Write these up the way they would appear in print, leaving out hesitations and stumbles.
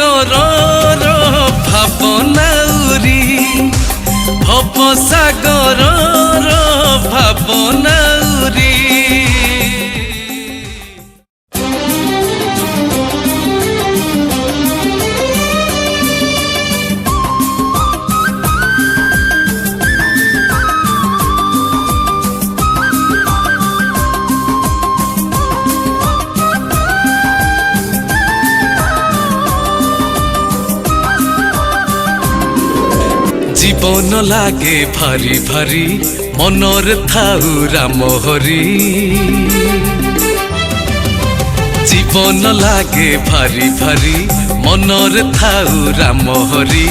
সাগর ভাবনাউরি ভব সাগর ভাবনাউরি জীবন লাগে ভারি ভারি মনর থাউ রাম হরি জীবন লাগে ভারি ভারি মনর থাউ রাম হরি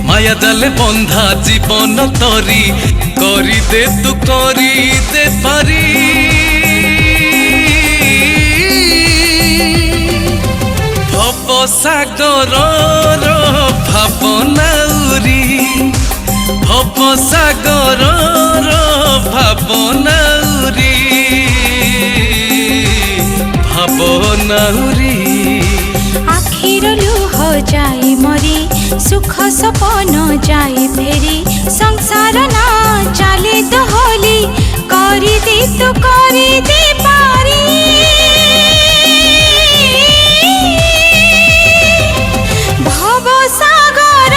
মায়া জালে বন্ধা জীবন তরি করি দে তু করি দে পারি ভব সাগর ভাবনাউরি ভব সাগর ভাবনাউরি ভাবনাউরি আখির লুহ যাই মরি সুখ সপন যাই ফেরি সংসার না চালে দহলি করি দে তু করি দে পারি ভব সাগর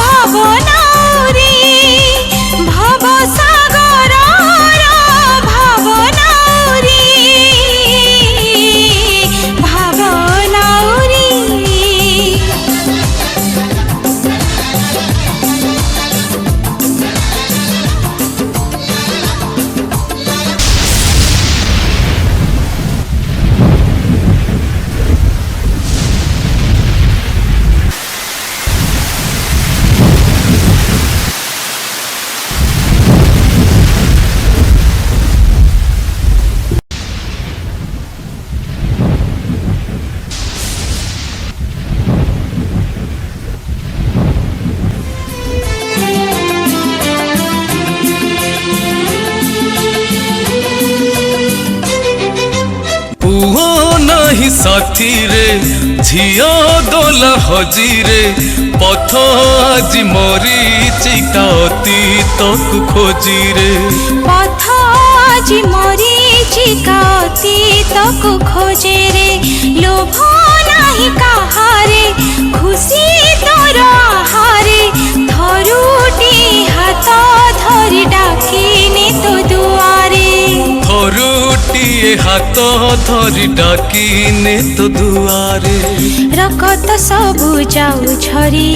ভাবনাউরি ভব সাগর ভাবনাউরি ভাবনাউরি পুଅ ନାହିଁ ସାଥିରେ ଝିଅ ଦୋଲା ହଜିରେ ପଥ ଆଜି ମରିଚି ଅତୀତକୁ ଖୋଜିରେ পথ আজি মরিচি অতীতকু খোঁজেরে লোভ নাহি কাহারে খুশি তোর আহারে ধরুটি হাত ধরি ডাকিনে তো দুয়ারে ଥରୁଟିଏ ହାତ ଧରି ଡାକିନେ ତୋ ଦୁଆରେ রকত সবু যাও ঝরি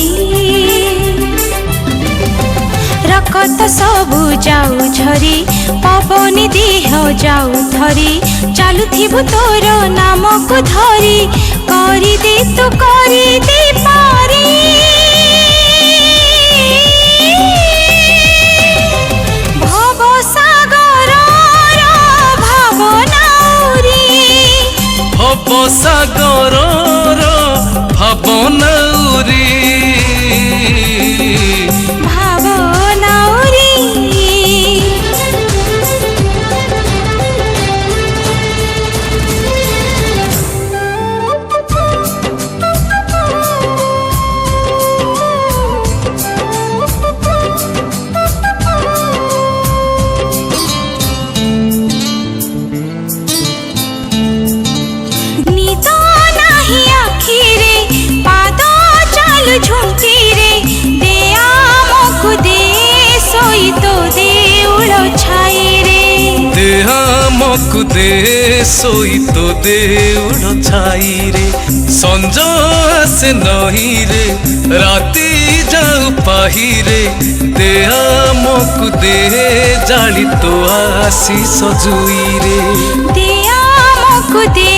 রকত সবু যাও ঝরি পবনি দেহ যাও ধরি চালুথিবু তোর নামকু ধরি করি দে তু করি দে পারি ভব সাগর ভাবনাউরি ভব সাগর ভাবনাউরি ভাবনাউরি নিদ নাহি আখিরে পাদ চালু ঝুঁকিরে দে আমকু দে সইত দেউল ছাইরে দেহ ଆମକୁ ଦେ ଶୋଇତ ଦେଉଳ ଛାଇରେ ସଞ୍ଜ ଆସେ ନହିରେ ରାତି ଯାଉ ପାହିରେ ଦେ ଆମକୁ ଦେ ଜାଳି ତୋ ଆଶିଷ ଜୁଇରେ দে আমকু দে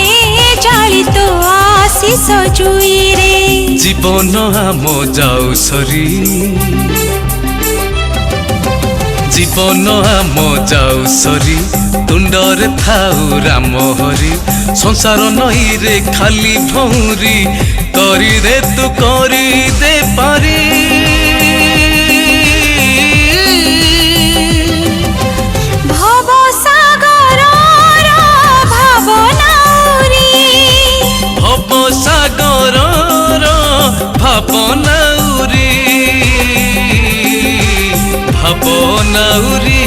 জালি তো আশিষ জুইরে জীবন ଆମ যাও সরি জীবন আম যাও সরি তুণ্ডরে থাউ রাম হরি সংসার নইরে খালি ভৌরি করি দে তু করি দে পারি ভব সাগর ভাবনাউরি ভব সাগর ଭାବନାଉରି ଭାବନାଉରି